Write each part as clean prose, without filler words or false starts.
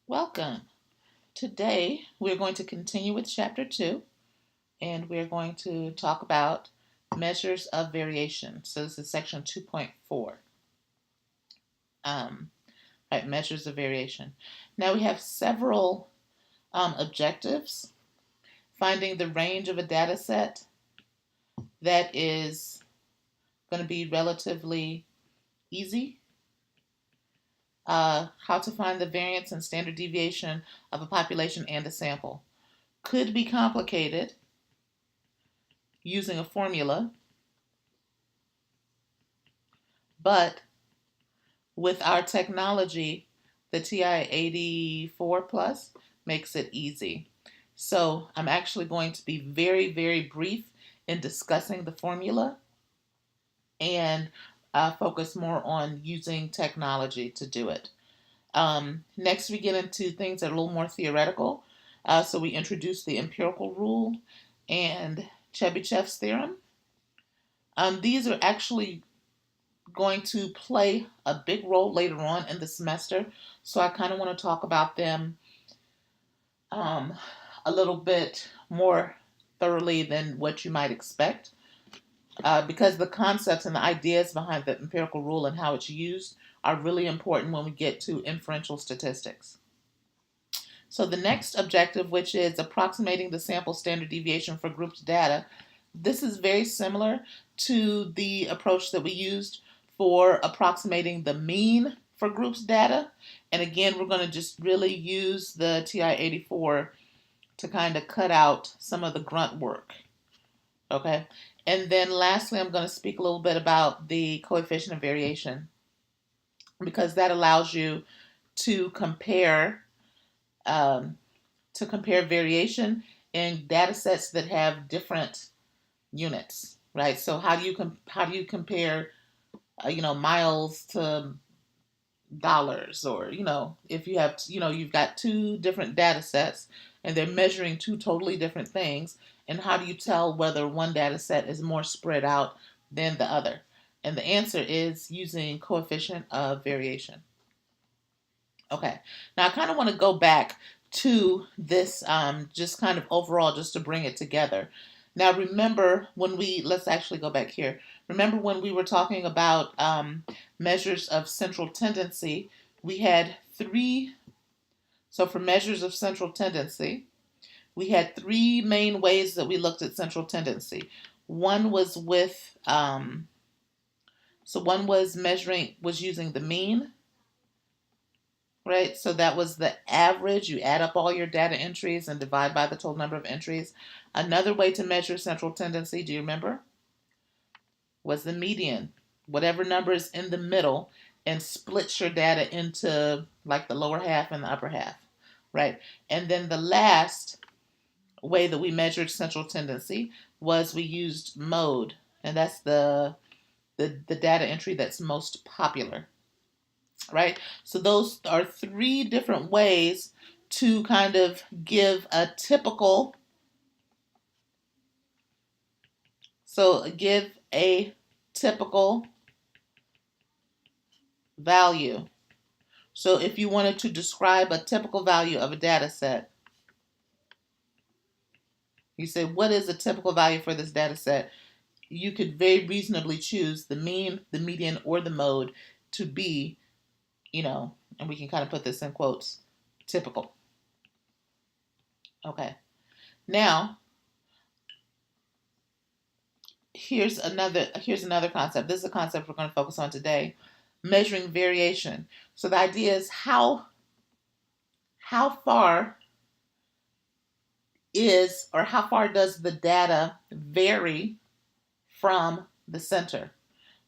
Welcome. Today we're going to continue with Chapter 2 and we're going to talk about measures of variation. So this is section 2.4. Right, measures of variation. Now we have several objectives. Finding the range of a data set that is going to be relatively easy. How to find the variance and standard deviation of a population and a sample. Could be complicated using a formula, but with our technology, the TI-84 Plus makes it easy. So I'm actually going to be very, very brief in discussing the formula and focus more on using technology to do it. Next, we get into things that are a little more theoretical. So we introduce the empirical rule and Chebyshev's theorem. These are actually going to play a big role later on in the semester, so I kind of want to talk about them um, a little bit more thoroughly than what you might expect, because the concepts and the ideas behind the empirical rule and how it's used are really important when we get to inferential statistics. So the next objective, which is approximating the sample standard deviation for grouped data, this is very similar to the approach that we used for approximating the mean for groups data. And again, we're going to just really use the TI-84 to kind of cut out some of the grunt work. Okay. And then lastly, I'm going to speak a little bit about the coefficient of variation, because that allows you to compare um, variation in data sets that have different units, right? So how do you compare miles to dollars, or if you have you've got two different data sets and they're measuring two totally different things, and how do you tell whether one data set is more spread out than the other? And the answer is using coefficient of variation. Okay, now I kind of want to go back to this, just kind of overall, just to bring it together. Now, remember let's actually go back here. Remember when we were talking about measures of central tendency, we had three. So for measures of central tendency, we had three main ways that we looked at central tendency. One was one was using the mean, right? So that was the average. You add up all your data entries and divide by the total number of entries. Another way to measure central tendency, do you remember? Was the median. Whatever number is in the middle, and splits your data into like the lower half and the upper half, right? And then the last way that we measured central tendency was we used mode, and that's the data entry that's most popular, right? So those are three different ways to kind of give a typical, give a typical value. So if you wanted to describe a typical value of a data set, you say, what is a typical value for this data set? You could very reasonably choose the mean, the median, or the mode to be, and we can kind of put this in quotes, typical. Okay. Now, here's another concept. This is a concept we're going to focus on today: measuring variation. So the idea is how far how far does the data vary from the center,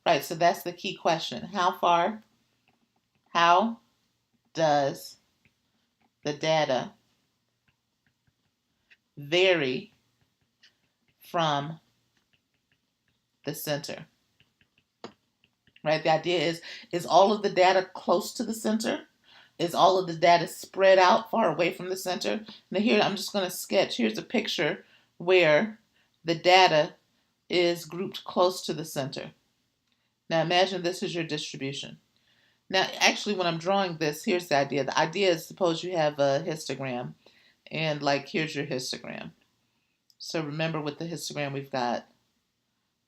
right? So that's the key question. How does the data vary from the center? Right? The idea is all of the data close to the center? Is all of the data spread out far away from the center? Now here I'm just going to sketch. Here's a picture where the data is grouped close to the center. Now imagine this is your distribution. Now, actually, when I'm drawing this, here's the idea. The idea is, suppose you have a histogram, and like here's your histogram. So remember with the histogram we've got,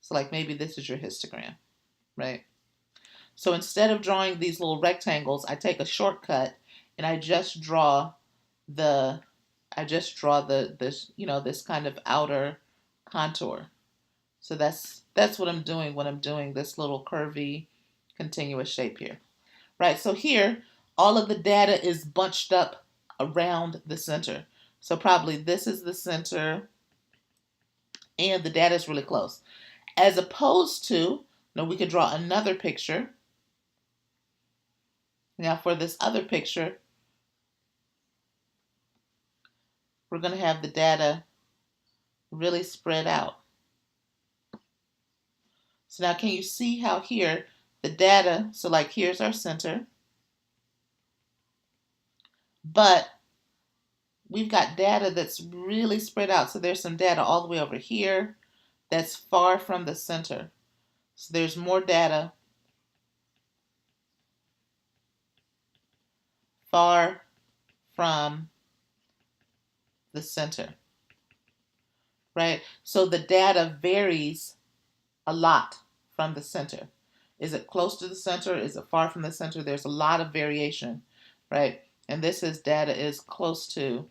so like maybe this is your histogram, right? So instead of drawing these little rectangles, I take a shortcut and I just draw the this this kind of outer contour. So that's what I'm doing when I'm doing this little curvy continuous shape here. Right, so here all of the data is bunched up around the center. So probably this is the center and the data is really close. As opposed to, now we could draw another picture. Now for this other picture, we're going to have the data really spread out. So now can you see how here the data, so like here's our center, but we've got data that's really spread out. So there's some data all the way over here that's far from the center. So there's more data far from the center, right? So the data varies a lot from the center. Is it close to the center? Is it far from the center? There's a lot of variation, right? And this is data is close to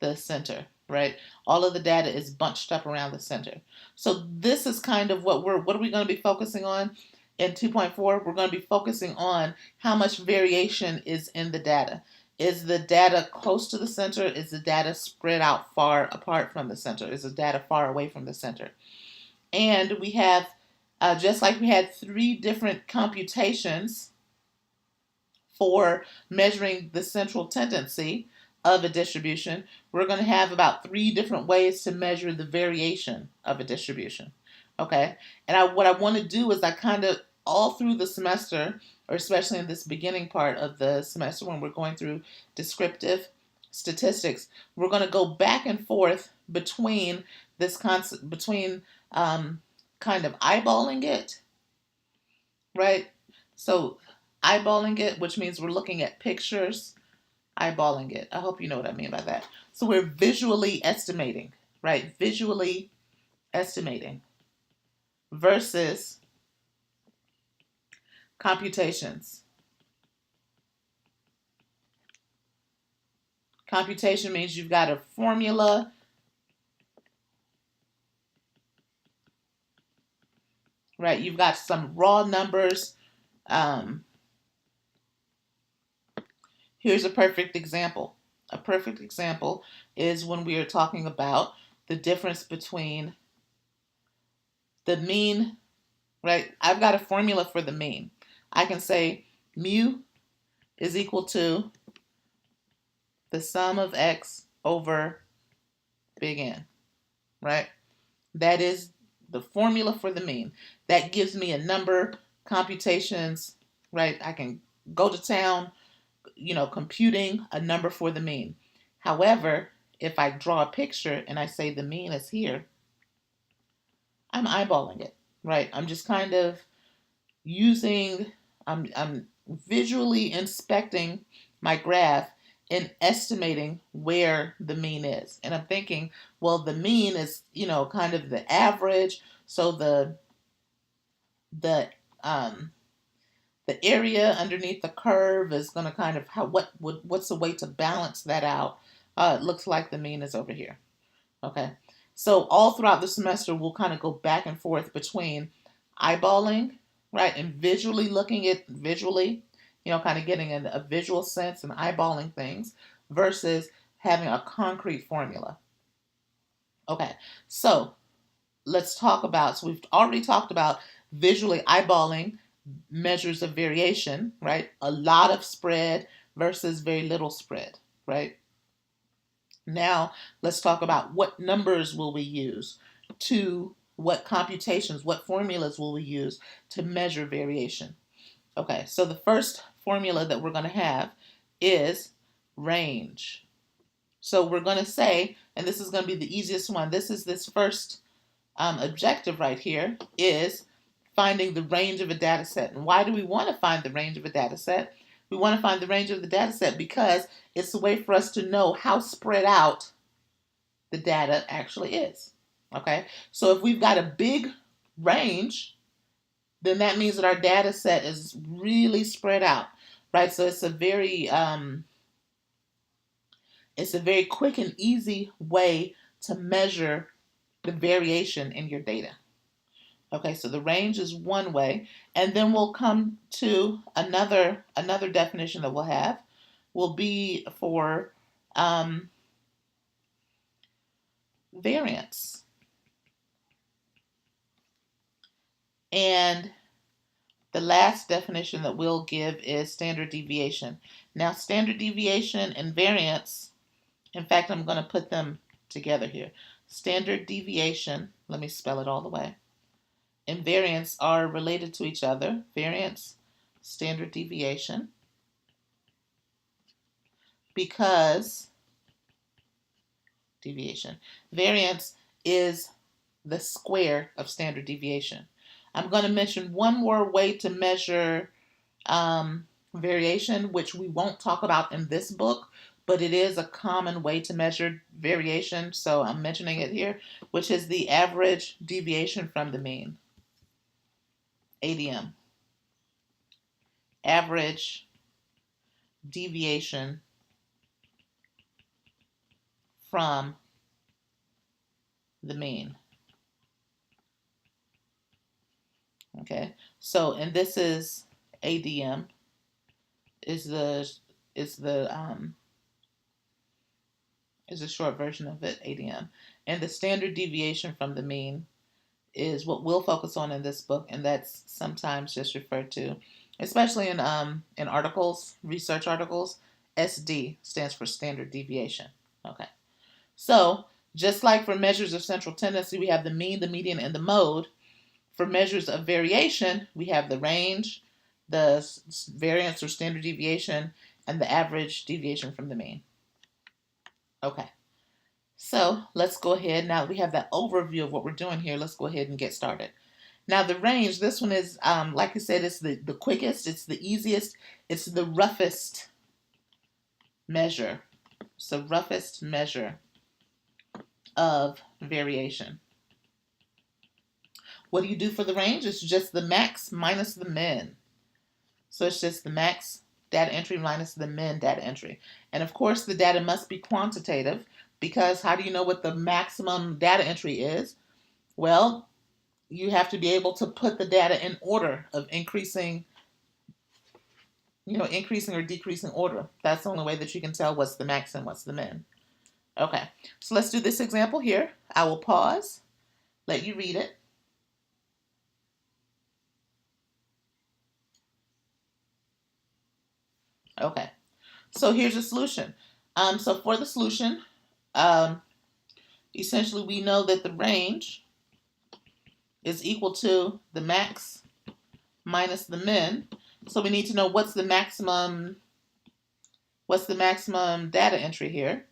the center, right? All of the data is bunched up around the center. So this is kind of what are we going to be focusing on in 2.4? We're going to be focusing on how much variation is in the data. Is the data close to the center? Is the data spread out far apart from the center? Is the data far away from the center? And we have, just like we had 3 different computations for measuring the central tendency of a distribution, we're going to have about 3 different ways to measure the variation of a distribution. Okay, and what I want to do is I kind of all through the semester, or especially in this beginning part of the semester when we're going through descriptive statistics, we're going to go back and forth between this concept, between kind of eyeballing it, right? So eyeballing it, which means we're looking at pictures, eyeballing it. I hope you know what I mean by that. So we're visually estimating, right? Visually estimating versus computations. Computation means you've got a formula, right? You've got some raw numbers. Here's a perfect example. A perfect example is when we are talking about the difference between the mean, right? I've got a formula for the mean. I can say mu is equal to the sum of x over big N, right? That is the formula for the mean. That gives me a number, computations, right? I can go to town, computing a number for the mean. However, if I draw a picture and I say the mean is here, I'm eyeballing it, right? I'm just kind of I'm visually inspecting my graph and estimating where the mean is. And I'm thinking, well, the mean is, kind of the average. So the um, the area underneath the curve is going to kind of what's the way to balance that out? It looks like the mean is over here. Okay. So all throughout the semester, we'll kind of go back and forth between eyeballing, right, and visually looking at visually, kind of getting a visual sense and eyeballing things versus having a concrete formula. Okay, so let's talk about, so we've already talked about visually eyeballing measures of variation, right? A lot of spread versus very little spread, right? Now, let's talk about what numbers will we use to, what computations, what formulas will we use to measure variation. Okay, so the first formula that we're going to have is range. So we're going to say, and this is going to be the easiest one, this first objective right here is finding the range of a data set. And why do we want to find the range of a data set? We want to find the range of the data set because it's a way for us to know how spread out the data actually is. Okay, so if we've got a big range, then that means that our data set is really spread out, right? So it's a very quick and easy way to measure the variation in your data. Okay, so the range is one way, and then we'll come to another definition that we'll have will be for variance. And the last definition that we'll give is standard deviation. Now, standard deviation and variance, in fact, I'm going to put them together here. Standard deviation, let me spell it all the way, and variance are related to each other. Variance, standard deviation, because deviation. Variance is the square of standard deviation. I'm going to mention one more way to measure variation, which we won't talk about in this book, but it is a common way to measure variation, so I'm mentioning it here, which is the average deviation from the mean. ADM. Average deviation from the mean. Okay, so and this is ADM is the is a short version of it, ADM, and the standard deviation from the mean is what we'll focus on in this book, and that's sometimes just referred to, especially in articles, research articles. SD stands for standard deviation. Okay, so just like for measures of central tendency, we have the mean, the median, and the mode. For measures of variation, we have the range, the variance or standard deviation, and the average deviation from the mean. Okay, so let's go ahead. Now that we have that overview of what we're doing here, let's go ahead and get started. Now the range, this one is, like I said, it's the quickest, it's the easiest, it's the roughest measure. It's the roughest measure of variation. What do you do for the range? It's just the max minus the min. So it's just the max data entry minus the min data entry. And of course, the data must be quantitative, because how do you know what the maximum data entry is? Well, you have to be able to put the data in order of increasing or decreasing order. That's the only way that you can tell what's the max and what's the min. Okay, so let's do this example here. I will pause, let you read it. Okay, so here's a solution. So for the solution, essentially we know that the range is equal to the max minus the min. So we need to know what's the maximum data entry here.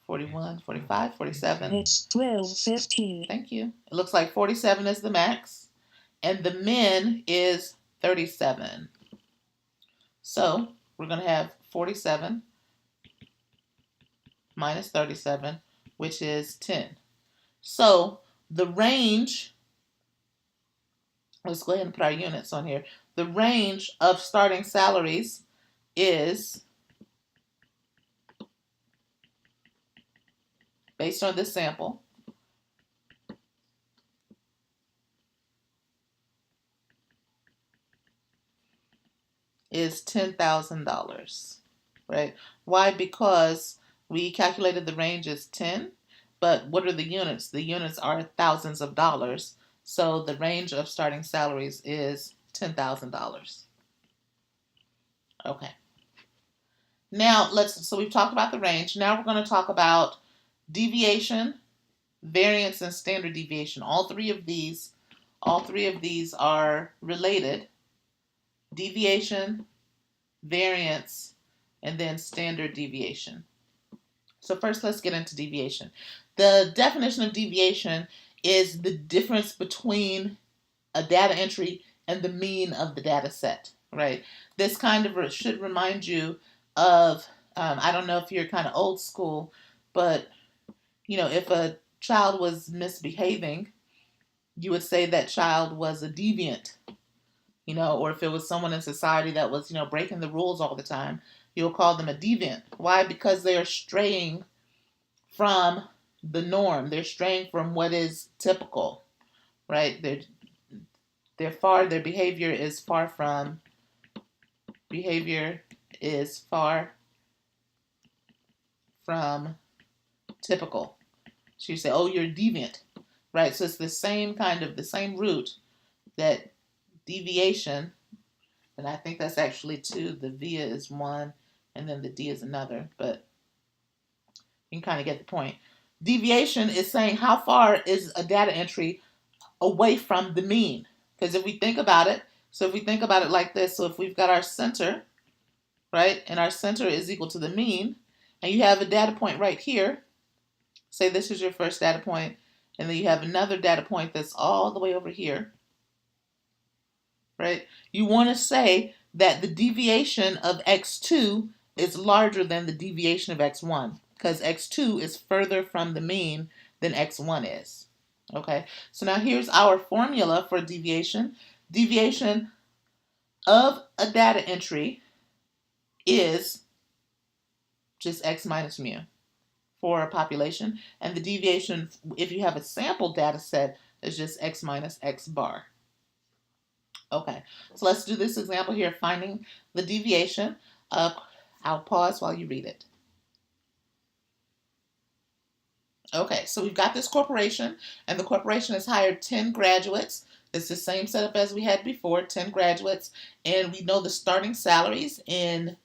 41, 45, 47. It's 12:15. Thank you. It looks like 47 is the max, and the min is 37. So we're going to have 47 minus 37, which is 10. So the range, let's go ahead and put our units on here. The range of starting salaries is, based on this sample, is $10,000, right? Why? Because we calculated the range as 10, but what are the units? The units are thousands of dollars, so the range of starting salaries is $10,000. Okay. Now so we've talked about the range. Now we're going to talk about deviation, variance, and standard deviation. All three of these are related. Deviation, variance, and then standard deviation. So first, let's get into deviation. The definition of deviation is the difference between a data entry and the mean of the data set, right? This kind of should remind you of, I don't know if you're kind of old school, but if a child was misbehaving, you would say that child was a deviant, or if it was someone in society that was, breaking the rules all the time, you'll call them a deviant. Why? Because they are straying from the norm. They're straying from what is typical, right? Their behavior is far from typical. So you say, oh, you're deviant, right? So it's the same root that deviation, and I think that's actually two. The via is one, and then the D is another, but you can kind of get the point. Deviation is saying how far is a data entry away from the mean. Because if we think about it, like this, so if we've got our center, right, and our center is equal to the mean, and you have a data point right here, say this is your first data point, and then you have another data point that's all the way over here, right? You want to say that the deviation of x2 is larger than the deviation of x1 because x2 is further from the mean than x1 is. Okay, so now here's our formula for deviation. Deviation of a data entry is just x minus mu for a population, and the deviation, if you have a sample data set, is just x minus x bar. Okay, so let's do this example here, finding the deviation. I'll pause while you read it. Okay, so we've got this corporation, and the corporation has hired 10 graduates. It's the same setup as we had before, 10 graduates, and we know the starting salaries in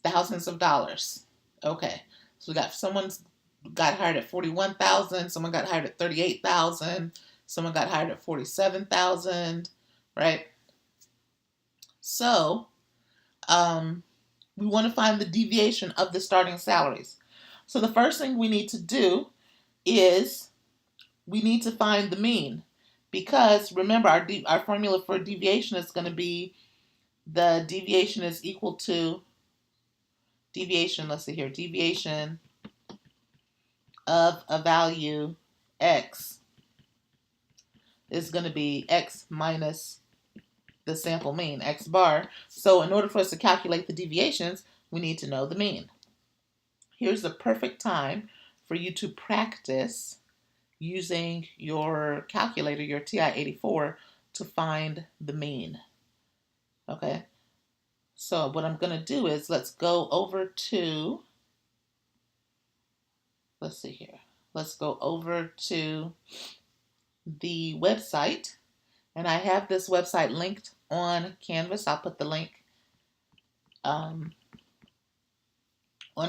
thousands of dollars. Okay, so we got someone got hired at 41,000, someone got hired at 38,000, someone got hired at 47,000, right? So, we want to find the deviation of the starting salaries. So the first thing we need to do is we need to find the mean, because remember our formula for deviation is going to be the deviation is equal to deviation. Let's see here, deviation of a value x is going to be x minus the sample mean, x bar. So in order for us to calculate the deviations, we need to know the mean. Here's the perfect time for you to practice using your calculator, your TI-84, to find the mean. Okay, so what I'm going to do is let's go over to, let's see here, let's go over to the website, and I have this website linked on Canvas. I'll put the link on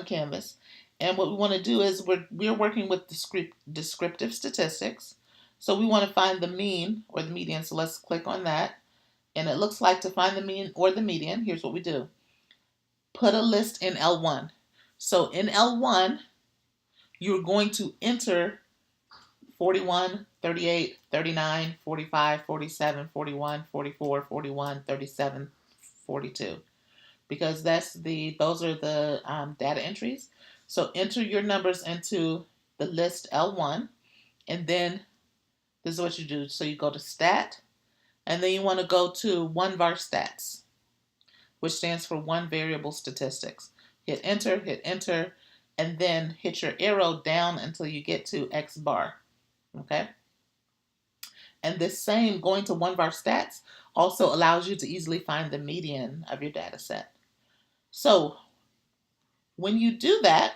Canvas. And what we want to do is we're working with descriptive statistics. So we want to find the mean or the median. So let's click on that. And it looks like to find the mean or the median, here's what we do. Put a list in L1. So in L1, you're going to enter 41, 38, 39, 45, 47, 41, 44, 41, 37, 42. Because those are the data entries. So enter your numbers into the list L1, and then this is what you do. So you go to stat, and then you want to go to one var stats, which stands for one variable statistics. Hit enter, and then hit your arrow down until you get to X bar. Okay? And this same going to one var stats also allows you to easily find the median of your data set. So when you do that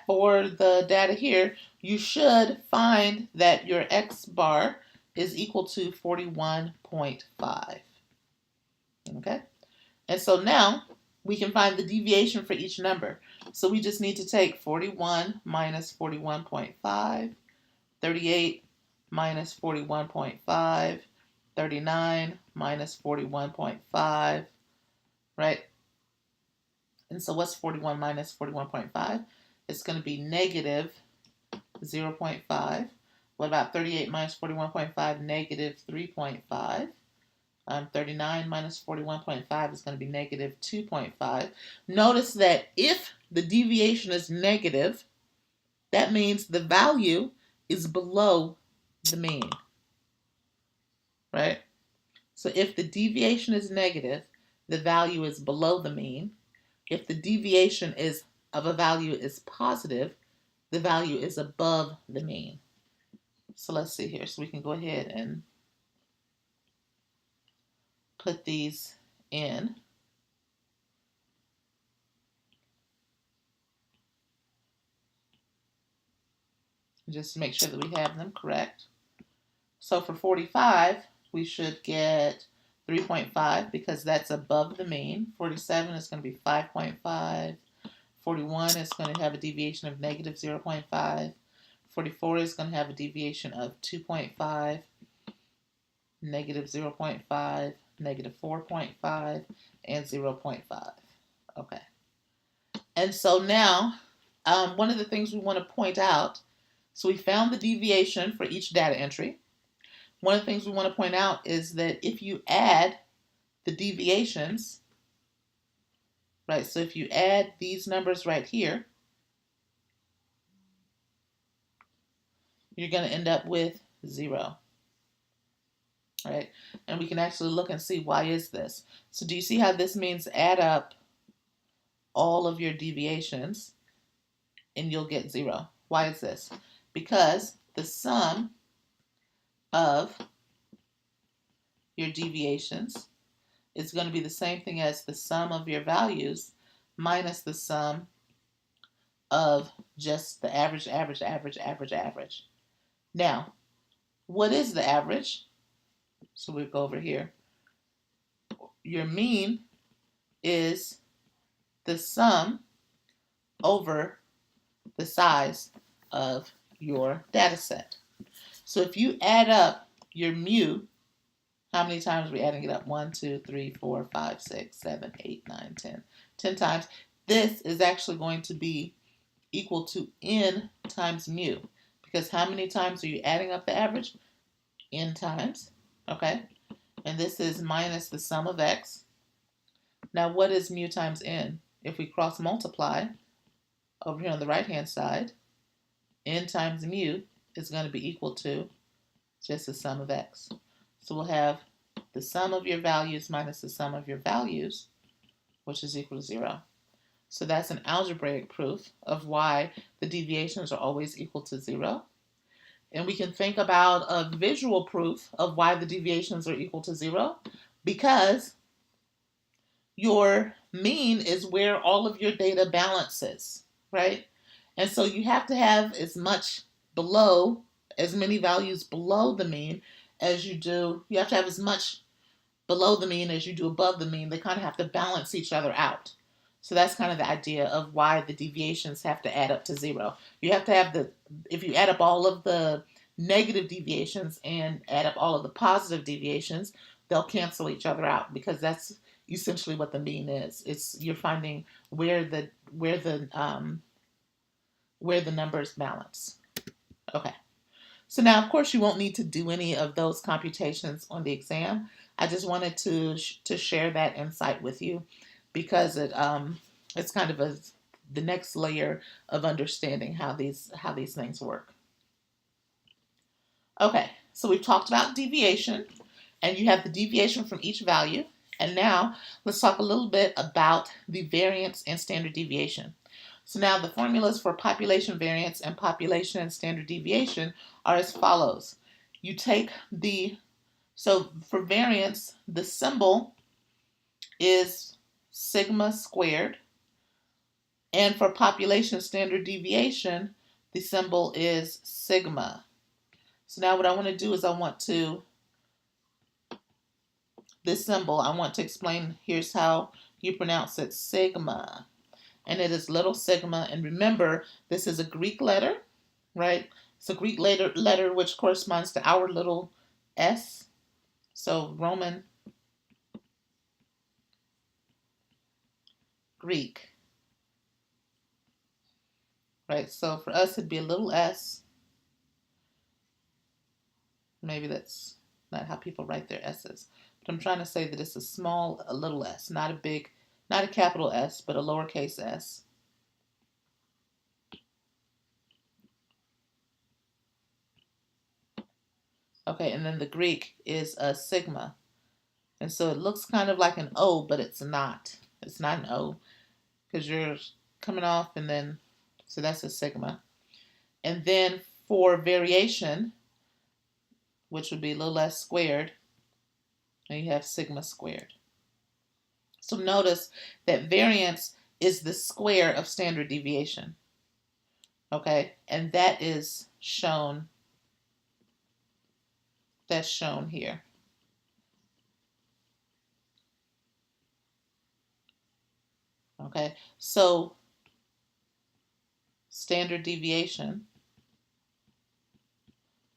for the data here, you should find that your X bar is equal to 41.5. Okay? And so now we can find the deviation for each number. So we just need to take 41 minus 41.5, 38 minus 41.5, 39 minus 41.5, right? And so what's 41 minus 41.5? It's going to be negative 0.5. What about 38 minus 41.5? Negative 3.5. 39 minus 41.5 is going to be negative 2.5. Notice that if the deviation is negative, that means the value is below the mean, right? So if the deviation is negative, the value is below the mean. If the deviation is of a value is positive, the value is above the mean. So let's see here. So we can go ahead and put these in just to make sure that we have them correct. So for 45, we should get 3.5 because that's above the mean. 47 is going to be 5.5. 41 is going to have a deviation of negative 0.5. 44 is going to have a deviation of 2.5, negative 0.5, negative 4.5, and 0.5. Okay. And so now, one of the things we want to point out, so we found the deviation for each data entry. One of the things we want to point out is that if you add the deviations, right, so if you add these numbers right here, you're going to end up with 0, right? And we can actually look and see why is this. So do you see how this means add up all of your deviations and you'll get 0? Why is this? Because the sum of your deviations is going to be the same thing as the sum of your values minus the sum of just the average, average, average, average, average. Now, what is the average? So we go over here. Your mean is the sum over the size of your data set. So if you add up your mu, how many times are we adding it up? 1, 2, 3, 4, 5, 6, 7, 8, 9, 10. 10 times. This is actually going to be equal to n times mu. Because how many times are you adding up the average? N times. Okay? And this is minus the sum of x. Now what is mu times n? If we cross multiply over here on the right hand side, n times mu is going to be equal to just the sum of x. So we'll have the sum of your values minus the sum of your values, which is equal to 0. So that's an algebraic proof of why the deviations are always equal to 0. And we can think about a visual proof of why the deviations are equal to 0 because your mean is where all of your data balances, right? And so you have to have as much below, as many values below the mean as you do. You have to have as much below the mean as you do above the mean. They kind of have to balance each other out. So that's kind of the idea of why the deviations have to add up to 0. You have to have if you add up all of the negative deviations and add up all of the positive deviations, they'll cancel each other out because that's essentially what the mean is. It's you're finding where the numbers balance. Okay. So now, of course, you won't need to do any of those computations on the exam. I just wanted to share that insight with you because it's kind of the next layer of understanding how these things work. Okay, so we've talked about deviation, and you have the deviation from each value. And now let's talk a little bit about the variance and standard deviation. So now the formulas for population variance and population and standard deviation are as follows. You take so for variance, the symbol is sigma squared. And for population standard deviation, the symbol is sigma. So now what I want to do is this symbol, I want to explain, here's how you pronounce it, sigma. And it is little sigma. And remember, this is a Greek letter, right? It's a Greek letter which corresponds to our little s. So Roman, Greek, right? So for us, it'd be a little s. Maybe that's not how people write their S's. But I'm trying to say that it's a little s, not a big, not a capital S, but a lowercase s. Okay, and then the Greek is a sigma. And so it looks kind of like an O, but it's not. It's not an O because you're coming off and then, so that's a sigma. And then for variation, which would be a little less squared, and you have sigma squared. So notice that variance is the square of standard deviation. Okay, and that's shown here. Okay, so standard deviation,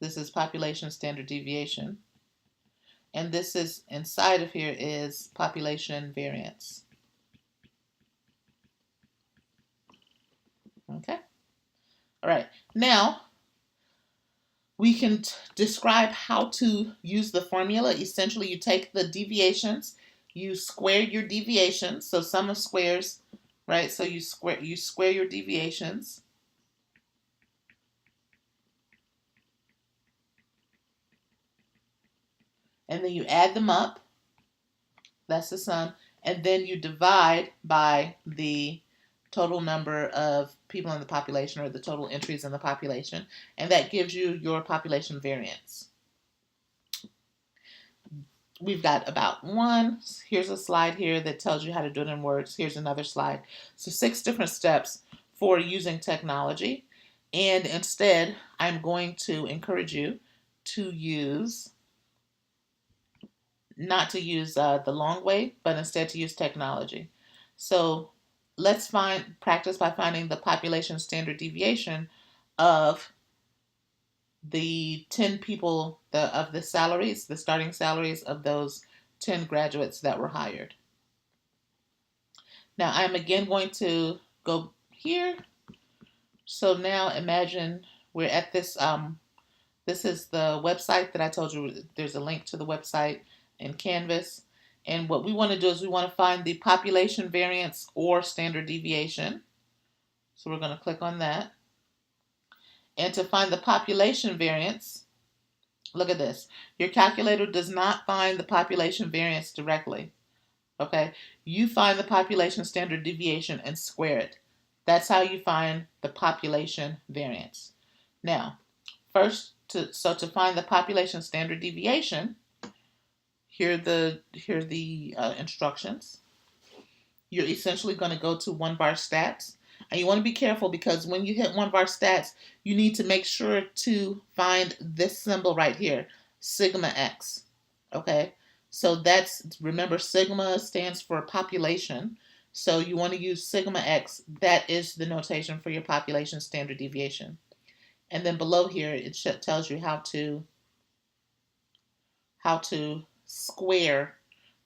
this is population standard deviation, and this is inside of here is population variance. Okay, all right, now we can describe how to use the formula. Essentially, you take the deviations, you square your deviations, so sum of squares, right? So you square your deviations. And then you add them up. That's the sum. And then you divide by the total number of people in the population, or the total entries in the population, and that gives you your population variance. We've got about one. Here's a slide here that tells you how to do it in words. Here's another slide. So 6 different steps for using technology. And instead, I'm going to encourage you to not to use the long way, but instead to use technology. So let's practice by finding the population standard deviation of the 10 people, of the salaries, the starting salaries of those 10 graduates that were hired. Now I'm again going to go here. So now imagine we're at this, this is the website that I told you, there's a link to the website in Canvas. And what we want to do is we want to find the population variance or standard deviation. So we're going to click on that. And to find the population variance, look at this. Your calculator does not find the population variance directly. Okay? You find the population standard deviation and square it. That's how you find the population variance. Now, first, to find the population standard deviation, here are the instructions. You're essentially going to go to one bar stats. And you want to be careful because when you hit one bar stats, you need to make sure to find this symbol right here, sigma x. Okay? So remember, sigma stands for population. So you want to use sigma x. That is the notation for your population standard deviation. And then below here, it tells you how to square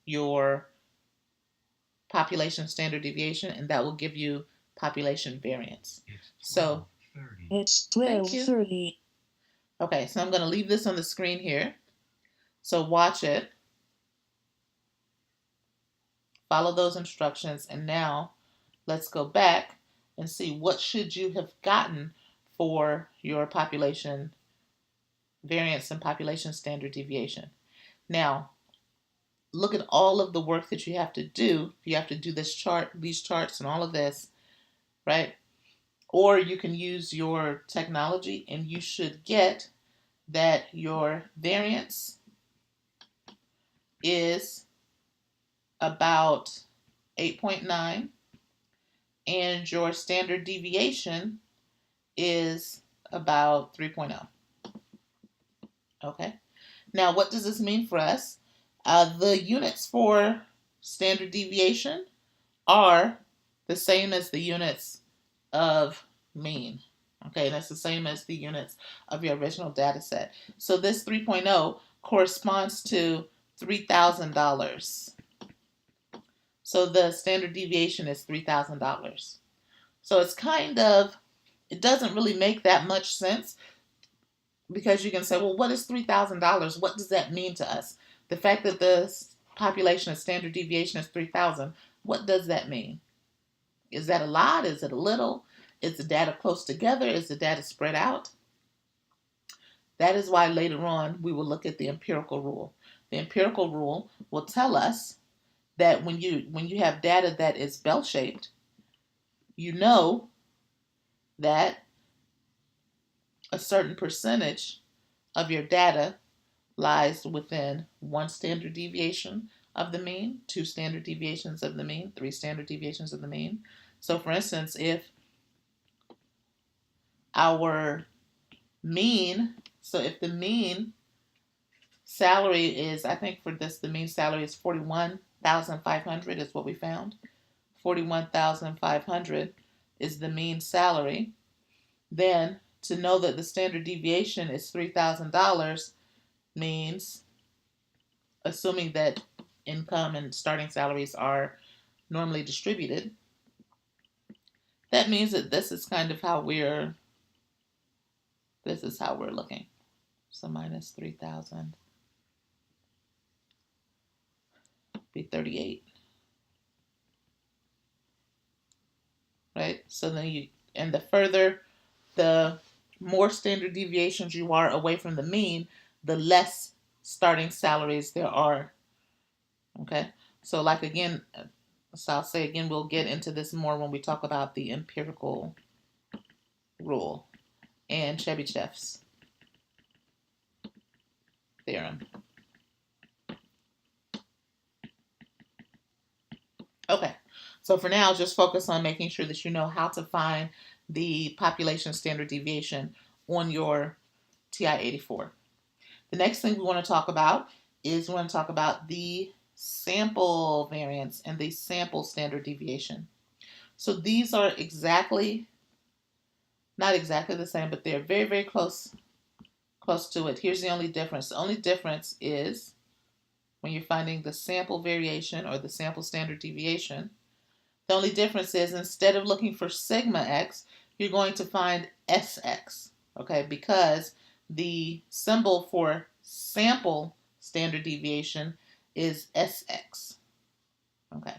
your population standard deviation, and that will give you population variance. So It's thank you. 12:30. Okay, so I'm going to leave this on the screen here. So watch it. Follow those instructions, and now let's go back and see what should you have gotten for your population variance and population standard deviation. Now, look at all of the work that you have to do. You have to do this chart, these charts, and all of this, right? Or you can use your technology, and you should get that your variance is about 8.9 and your standard deviation is about 3.0. Okay. Now, what does this mean for us? The units for standard deviation are the same as the units of mean. Okay, that's the same as the units of your original data set. So this 3.0 corresponds to $3,000. So the standard deviation is $3,000. So it doesn't really make that much sense, because you can say, well, what is $3,000? What does that mean to us? The fact that the population of standard deviation is 3,000, what does that mean? Is that a lot? Is it a little? Is the data close together? Is the data spread out? That is why later on we will look at the empirical rule. The empirical rule will tell us that when you have data that is bell-shaped, you know that a certain percentage of your data lies within one standard deviation of the mean, two standard deviations of the mean, three standard deviations of the mean. So for instance, if our mean, so if the mean salary is, I think for this, the mean salary is 41,500 is what we found. 41,500 is the mean salary. Then to know that the standard deviation is $3,000 means, assuming that income and starting salaries are normally distributed, that means that this is kind of how we're looking. So minus 3,000 be 38, right? So then the more standard deviations you are away from the mean, the less starting salaries there are. Okay, so like again, so I'll say again, we'll get into this more when we talk about the empirical rule and Chebyshev's theorem. Okay, so for now, just focus on making sure that you know how to find the population standard deviation on your TI-84. The next thing we want to talk about is we want to talk about the sample variance and the sample standard deviation. So these are not exactly the same, but they're very, very close to it. Here's the only difference. The only difference is when you're finding the sample variation or the sample standard deviation, the only difference is instead of looking for sigma x, you're going to find Sx, okay, because the symbol for sample standard deviation is Sx, okay.